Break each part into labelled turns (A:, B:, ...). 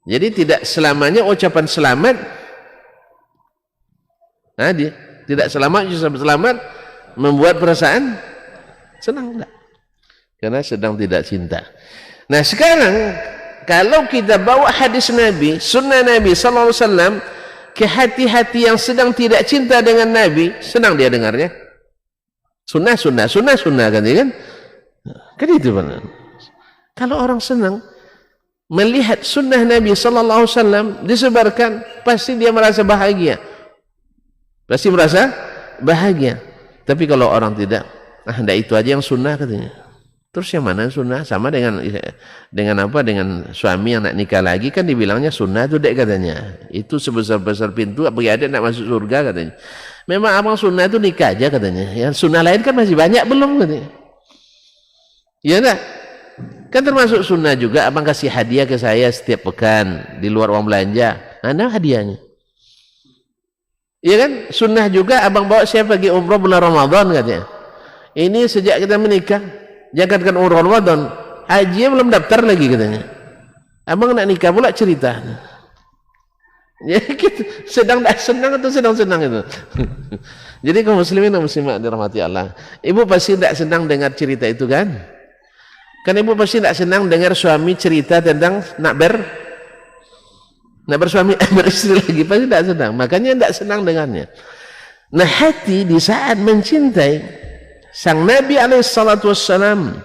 A: Jadi tidak selamanya ucapan selamat, tidak selamat ucapan selamat membuat perasaan senang, enggak. Karena sedang tidak cinta. Nah sekarang kalau kita bawa hadis Nabi, sunnah Nabi sallallahu alaihi wasallam ke hati-hati yang sedang tidak cinta dengan Nabi, senang dia dengarnya. Sunnah kan, ya kan? Kan itu benar. Kalau orang senang melihat sunnah Nabi sallallahu alaihi wasallam disebarkan, pasti dia merasa bahagia. Pasti merasa bahagia. Tapi kalau orang tidak, enggak itu aja yang sunnah katanya. Terus yang mana sunnah? Sama dengan apa? Dengan suami yang nak nikah lagi kan dibilangnya sunnah itu dek katanya. Itu sebesar-besar pintu bagi adik nak masuk surga katanya. Memang abang sunnah itu nikah aja katanya. Yang sunnah lain kan masih banyak belum katanya. Ya enggak? Kan termasuk sunnah juga abang kasih hadiah ke saya setiap pekan di luar uang belanja. Nah hadiahnya. Iya kan? Sunnah juga abang bawa saya pergi umroh bulan Ramadan katanya. Ini sejak kita menikah. Jangankan umroh Ramadan, haji belum daftar lagi katanya. Abang nak nikah pula cerita. Ya gitu, sedang tak senang atau sedang senang itu. Jadi kaum muslimin dan muslimat dirahmati Allah, ibu pasti tidak senang dengar cerita itu kan? Kan ibu pasti tidak senang dengar suami cerita tentang nak bersuami beristri lagi, pasti tidak senang. Makanya tidak senang dengannya. Nah hati di saat mencintai sang Nabi alaihissalatu wassalam,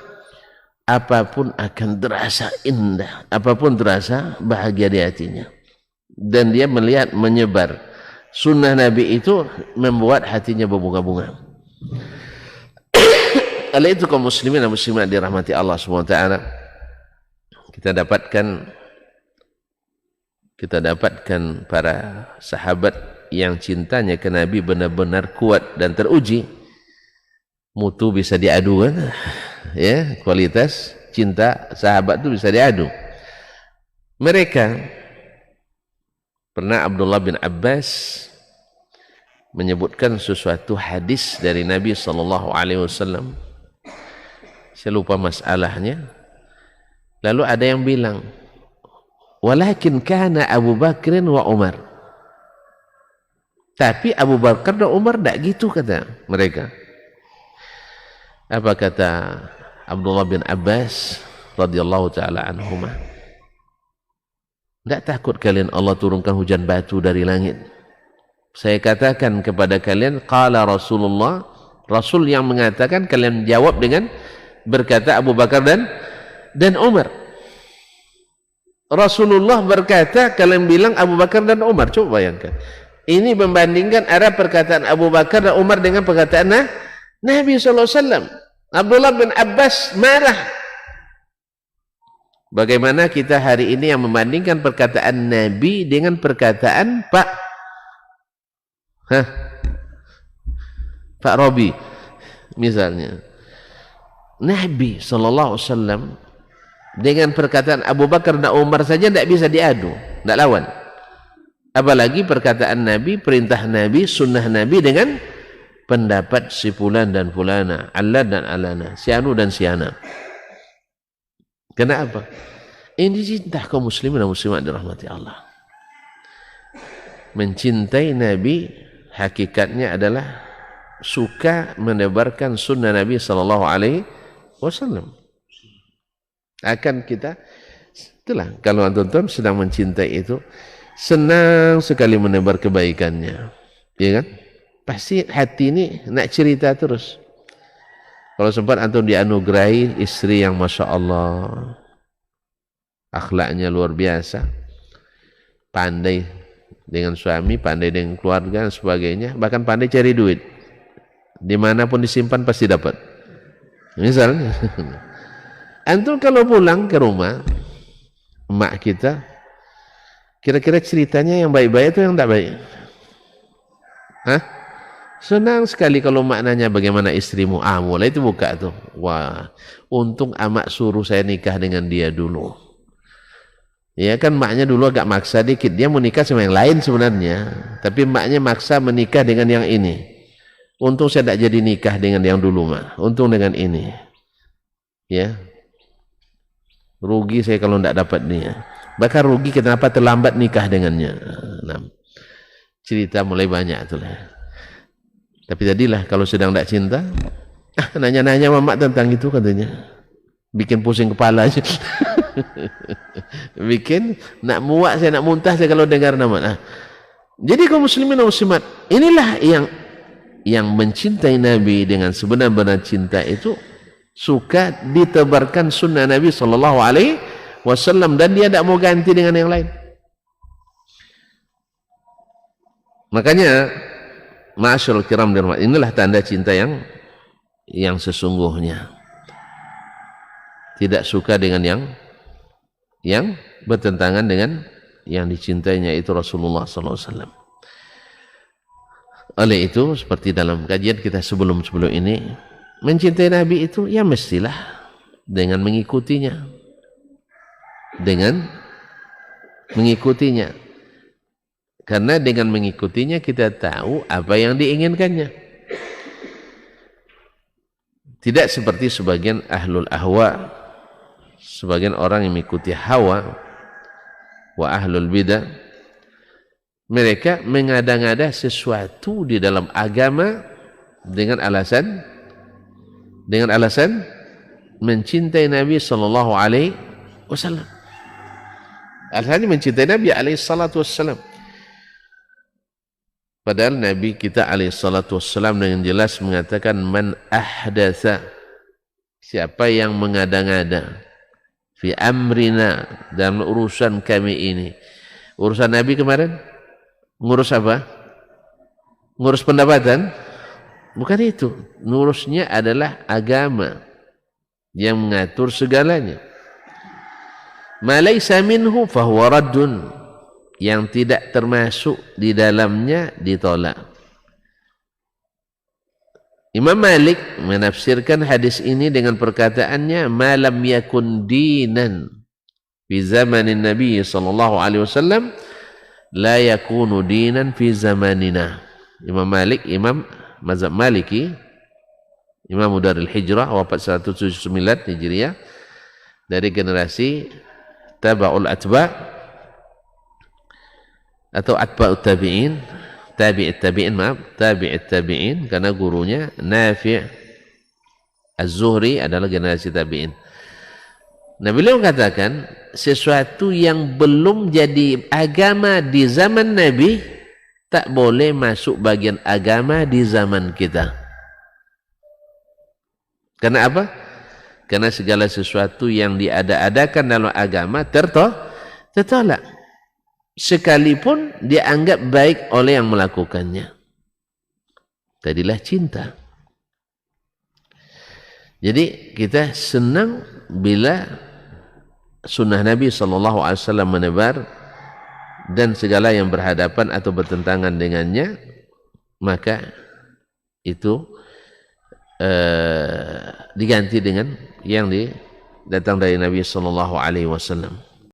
A: apapun akan terasa indah, apapun terasa bahagia di hatinya. Dan dia melihat menyebar sunnah Nabi itu membuat hatinya berbunga-bunga. Oleh itu kaum muslimin dan muslimat dirahmati Allah SWT, kita dapatkan para sahabat yang cintanya ke Nabi benar-benar kuat dan teruji. Mutu bisa diadu kan, ya, kualitas cinta sahabat itu bisa diadu. Mereka pernah Abdullah bin Abbas menyebutkan sesuatu hadis dari Nabi sallallahu alaihi wasallam. Saya lupa masalahnya. Lalu ada yang bilang, walakin kana Abu Bakrin wa Umar. Tapi Abu Bakar dan Umar tidak gitu kata mereka. Apa kata Abdullah bin Abbas radhiyallahu taala anhuma? Tidak takut kalian Allah turunkan hujan batu dari langit? Saya katakan kepada kalian, qala Rasulullah, Rasul yang mengatakan, kalian jawab dengan berkata Abu Bakar dan Umar. Rasulullah berkata, kalian bilang Abu Bakar dan Umar. Coba bayangkan. Ini membandingkan arah perkataan Abu Bakar dan Umar dengan perkataan Nabi SAW. Abdullah bin Abbas marah. Bagaimana kita hari ini yang membandingkan perkataan Nabi dengan perkataan Pak Robi misalnya. Nabi SAW dengan perkataan Abu Bakar dan Umar saja tidak bisa diadu, tidak lawan. Apalagi perkataan Nabi, perintah Nabi, sunnah Nabi dengan pendapat si fulan dan fulana, Allah dan alana, si anu dan si ana. Kenapa? Ini cinta kaum muslimin dan muslimat dirahmati Allah. Mencintai Nabi hakikatnya adalah suka menebarkan sunnah Nabi sallallahu alaihi wasallam. Akan kita itulah, kalau antum sedang mencintai itu, senang sekali menebar kebaikannya, ya kan? Pasti hati ini nak cerita terus. Kalau sempat antum dianugerahi istri yang masya Allah, akhlaknya luar biasa, pandai dengan suami, pandai dengan keluarga dan sebagainya, bahkan pandai cari duit, dimanapun disimpan pasti dapat. Misalnya, antum kalau pulang ke rumah emak kita, kira-kira ceritanya yang baik-baik itu yang tak baik? Senang sekali kalau maknanya bagaimana istrimu. Mulai itu buka tuh. Wah, untung amak suruh saya nikah dengan dia dulu. Ya kan maknya dulu agak maksa dikit. Dia mau nikah sama yang lain sebenarnya. Tapi maknya maksa menikah dengan yang ini. Untung saya tidak jadi nikah dengan yang dulu mah. Untung dengan ini. Ya. Rugi saya kalau tidak dapat dia. Bahkan rugi kenapa terlambat nikah dengannya. Nah, cerita mulai banyak itulah. Tapi tadilah kalau sedang tak cinta, nanya-nanya mamak tentang itu katanya. Bikin pusing kepala aja. Bikin nak muak saya, nak muntah saya kalau dengar nama. Nah, jadi kaum muslimin dan muslimat, inilah yang mencintai Nabi dengan sebenar-benar cinta itu suka ditebarkan sunnah Nabi sallallahu alaihi wasallam dan dia tidak mau ganti dengan yang lain. Makanya ma'asyiral kiram dan inilah tanda cinta yang sesungguhnya. Tidak suka dengan yang bertentangan dengan yang dicintainya itu Rasulullah sallallahu alaihi wasallam. Oleh itu seperti dalam kajian kita sebelum ini, mencintai Nabi itu ya mestilah dengan mengikutinya. Dengan mengikutinya. Karena dengan mengikutinya kita tahu apa yang diinginkannya. Tidak seperti sebagian ahlul ahwa, sebagian orang yang mengikuti hawa wa ahlul bidah, mereka mengada-ngada sesuatu di dalam agama dengan alasan mencintai Nabi sallallahu alaihi wasallam. Alasannya mencintai Nabi alaihi salatu wasallam. Padahal Nabi kita alaihi salatu wasallam dengan jelas mengatakan man ahdatsa, siapa yang mengada-ngada fi amrina, dalam urusan kami ini. Urusan Nabi kemarin ngurus apa? Ngurus pendapatan? Bukan itu. Ngurusnya adalah agama yang mengatur segalanya. Ma laysa minhu fahuwa raddun, yang tidak termasuk di dalamnya ditolak. Imam Malik menafsirkan hadis ini dengan perkataannya malam yakun dinan fi zamanin Nabi sallallahu alaihi wasallam la yakunu dinan fi zamanina. Imam Malik, imam mazhab Maliki, Imam Darul Hijrah, wafat 179 Hijriah, dari generasi tabaul atba atau atba'ut tabi'in, tabi'it tabi'in, karena gurunya Nafi' Az-Zuhri adalah generasi tabi'in. Nah, beliau katakan sesuatu yang belum jadi agama di zaman Nabi tak boleh masuk bagian agama di zaman kita. Karena apa? Karena segala sesuatu yang diada-adakan dalam agama tertolak, sekalipun dianggap baik oleh yang melakukannya. Tadilah cinta. Jadi kita senang bila sunnah Nabi SAW menebar dan segala yang berhadapan atau bertentangan dengannya, maka itu diganti dengan yang datang dari Nabi SAW.